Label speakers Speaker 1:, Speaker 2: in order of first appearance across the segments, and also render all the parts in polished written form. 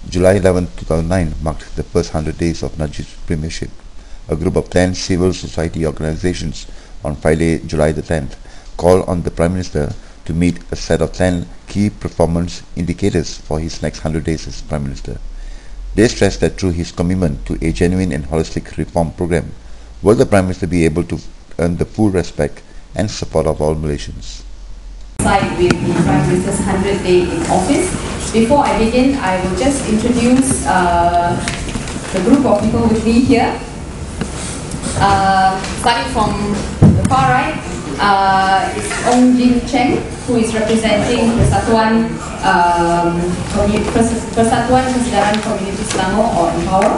Speaker 1: July 11, 2009 marked the first 100 days of Najib's premiership. A group of 10 civil society organizations on Friday, July the 10th, called on the Prime Minister to meet a set of 10 key performance indicators for his next 100 days as Prime Minister. They stressed that through his commitment to a genuine and holistic reform program, will the Prime Minister be able to earn the full respect and support of all Malaysians.
Speaker 2: With the Prime Minister's 100th day in office. Before I begin, I will just introduce the group of people with me here. Starting from the far right is Ong Jin Cheng, who is representing Persatuan Kesedaran Community Selangor, or Empower.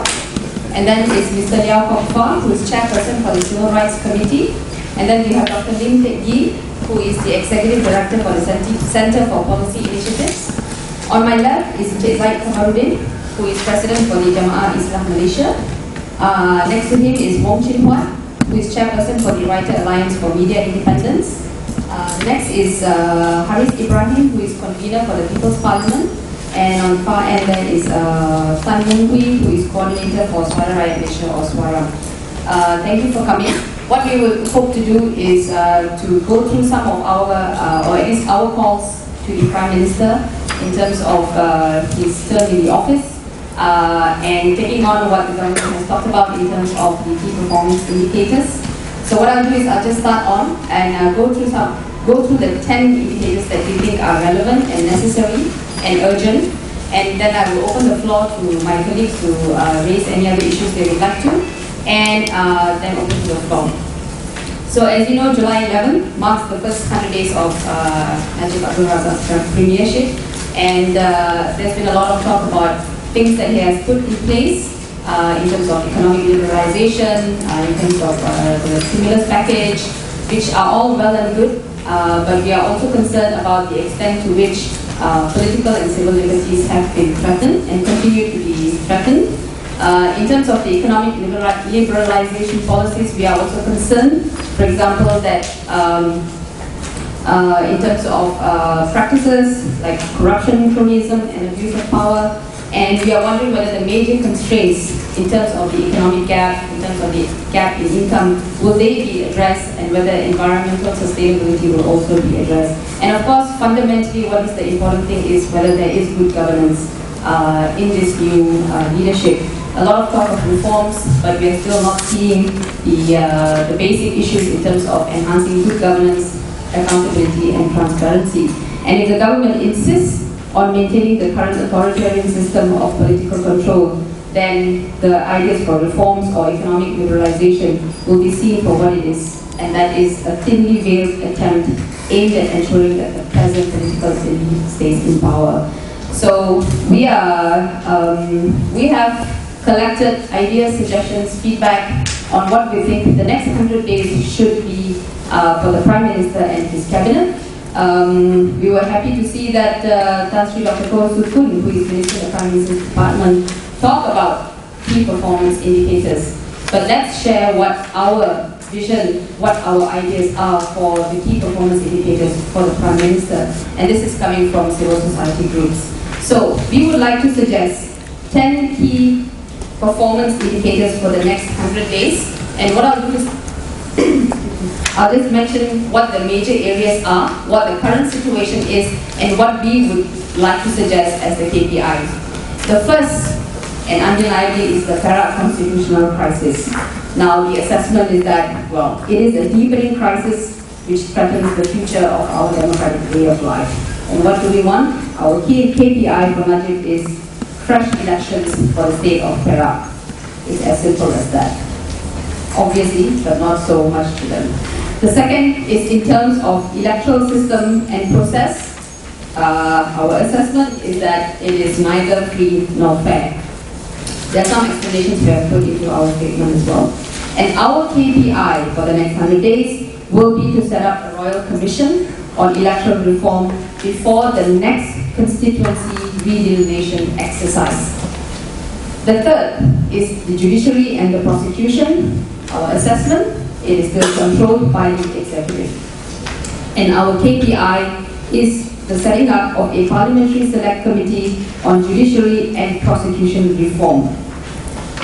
Speaker 2: And then is Mr. Liao Kok Fa, who is chairperson for the Civil Rights Committee. And then we have Dr. Lim Teck Yi, who is the Executive Director for the Center for Policy Initiatives. On my left is Encik Zaid Kamarudin, who is President for the Jamaah Islam Malaysia. Next to him is Wong Chin Huat, who is Chairperson for the Writer Alliance for Media Independence. Next is Haris Ibrahim, who is Convener for the People's Parliament. And on the far end there is Tan Mung Hui, who is Coordinator for Suara Rakyat Malaysia, or Suara. Thank you for coming. What we would hope to do is to go through some of our, or at least our calls to the Prime Minister in terms of his term in the office and taking on what the government has talked about in terms of the key performance indicators. So what I'll do is I'll just start on and go through the 10 indicators that we think are relevant and necessary and urgent, and then I will open the floor to my colleagues to raise any other issues they would like to, and then open to the floor. So as you know, July 11 marks the first 100 days of Najib Abdul Razak's premiership, and there's been a lot of talk about things that he has put in place in terms of economic liberalization, in terms of the stimulus package, which are all well and good, but we are also concerned about the extent to which political and civil liberties have been threatened and continue to be threatened. In terms of the economic liberalization policies, we are also concerned, for example, that in terms of practices like corruption, cronyism, and abuse of power, and we are wondering whether the major constraints in terms of the economic gap, in terms of the gap in income, will they be addressed, and whether environmental sustainability will also be addressed. And of course, fundamentally, what is the important thing is whether there is good governance in this new leadership. A lot of talk of reforms, but we are still not seeing the basic issues in terms of enhancing good governance, accountability, and transparency. And if the government insists on maintaining the current authoritarian system of political control, then the ideas for reforms or economic liberalization will be seen for what it is, and that is a thinly veiled attempt aimed at ensuring that the present political elite stays in power. So we have collected ideas, suggestions, feedback on what we think the next 100 days should be for the Prime Minister and his cabinet. We were happy to see that Tan Sri Dr. Koon, who is Minister of the Prime Minister's Department, talk about key performance indicators. But let's share what our vision, what our ideas are for the key performance indicators for the Prime Minister. And this is coming from civil society groups. So we would like to suggest 10 key performance indicators for the next 100 days. And what I'll do is I'll just mention what the major areas are, what the current situation is, and what we would like to suggest as the KPIs. The first, and undeniably, is the Perak constitutional crisis. Now, the assessment is that, well, it is a deepening crisis which threatens the future of our democratic way of life. And what do we want? Our key KPI for Najib is fresh elections for the state of Perak. It's as simple as that. Obviously, but not so much to them. The second is in terms of electoral system and process. Our assessment is that it is neither free nor fair. There are some explanations we have put into our statement as well. And our KPI for the next 100 days will be to set up a royal commission on electoral reform before the next constituency redelineation exercise. The third is the judiciary and the prosecution. Our assessment, it is still controlled by the executive. And our KPI is the setting up of a parliamentary select committee on judiciary and prosecution reform.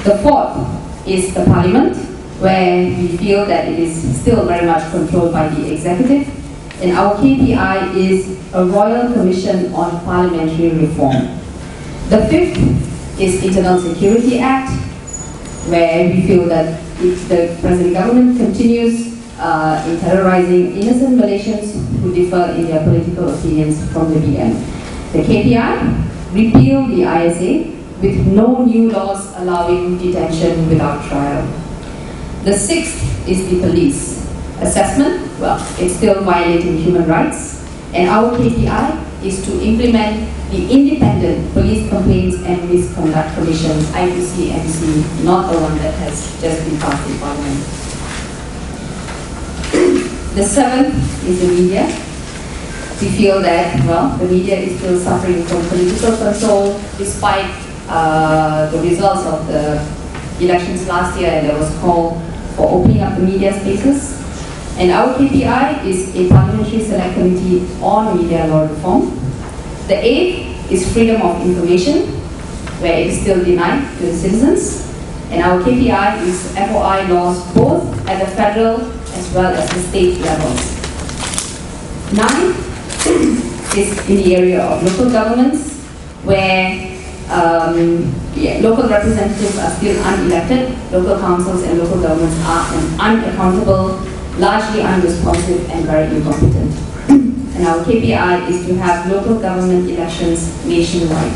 Speaker 2: The fourth is the parliament, where we feel that it is still very much controlled by the executive, and our KPI is a Royal Commission on Parliamentary Reform. The fifth is Internal Security Act, where we feel that if the present government continues in terrorizing innocent Malaysians who differ in their political opinions from the BM. The KPI, repeal the ISA with no new laws allowing detention without trial. The sixth is the police. Assessment, well, it's still violating human rights, and our KPI is to implement the Independent Police Complaints and Misconduct Commission, IPC-MC, not the one that has just been passed in Parliament. The seventh is the media. We feel that, well, the media is still suffering from political control despite the results of the elections last year, and there was a call for opening up the media spaces. And our KPI is a parliamentary select committee on media law reform. The eighth is freedom of information, where it is still denied to the citizens. And our KPI is FOI laws both at the federal as well as the state levels. Ninth is in the area of local governments, where local representatives are still unelected. Local councils and local governments are unaccountable, largely unresponsive and very incompetent. And our KPI is to have local government elections nationwide.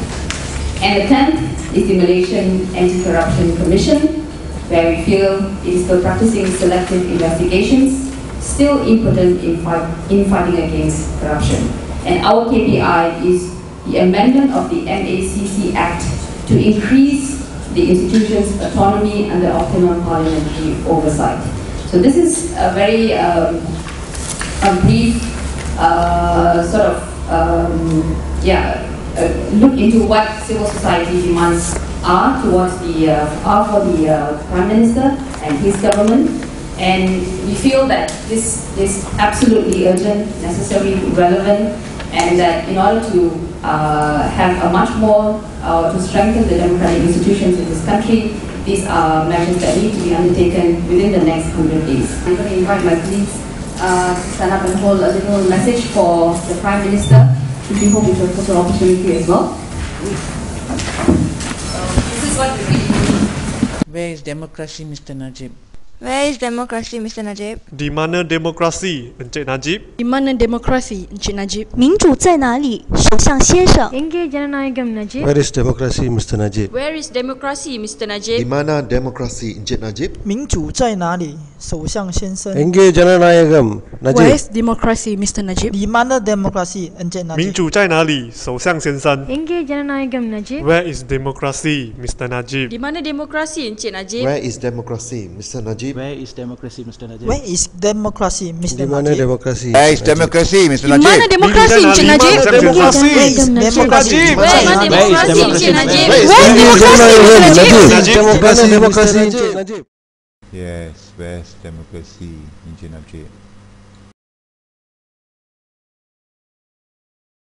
Speaker 2: And the 10th is the Malaysian Anti-Corruption Commission, where we feel it is still practicing selective investigations, still impotent in fighting against corruption. And our KPI is the amendment of the MACC Act to increase the institution's autonomy under optimum parliamentary oversight. So this is a very a brief look into what civil society demands are towards for the Prime Minister and his government. And we feel that this is absolutely urgent, necessary, relevant, and that in order to have a much more, to strengthen the democratic institutions in this country, these are measures that need to be undertaken within the next 100 days. I'm going to invite my colleagues to stand up and hold a little message for the Prime Minister, which we hope is a social opportunity as well. This is what we really.
Speaker 3: Where is democracy, Mr. Najib?
Speaker 4: Where is democracy, Mr. Najib?
Speaker 5: Di mana demokrasi, Encik Najib?
Speaker 6: Di mana demokrasi, Encik Najib?
Speaker 7: 民主在哪里，首相先生？
Speaker 8: Engge Jananayagam Najib.
Speaker 9: Where is democracy, Mr. Najib?
Speaker 10: Where is democracy, Mr.
Speaker 11: Di
Speaker 10: Najib?
Speaker 11: mana demokrasi, Encik Najib?
Speaker 12: 民主在哪里，首相先生？
Speaker 9: Engge Jananayagam
Speaker 6: Where
Speaker 9: Najib.
Speaker 6: is democracy, Mr. Najib?
Speaker 12: Di mana demokrasi, Encik Najib?
Speaker 5: 民主在哪里，首相先生
Speaker 8: Engge Jananayagam Najib.？Where
Speaker 5: is democracy, Mr. Najib?
Speaker 10: Di mana demokrasi, Encik Najib?
Speaker 11: Where is democracy, Mr. Najib?
Speaker 13: Where is democracy, Mr. Najib?
Speaker 12: Where is democracy, Mr.
Speaker 9: Di mana
Speaker 12: Najib?
Speaker 9: demokrasi?
Speaker 1: Where is democracy, Mr.
Speaker 6: Di mana
Speaker 1: Najib?
Speaker 6: demokrasi, Encik Najib?
Speaker 12: Where is democracy?
Speaker 10: Where is democracy, Encik Najib?
Speaker 9: Democracy, Encik Najib.
Speaker 1: Yes, where's democracy, Encik Najib?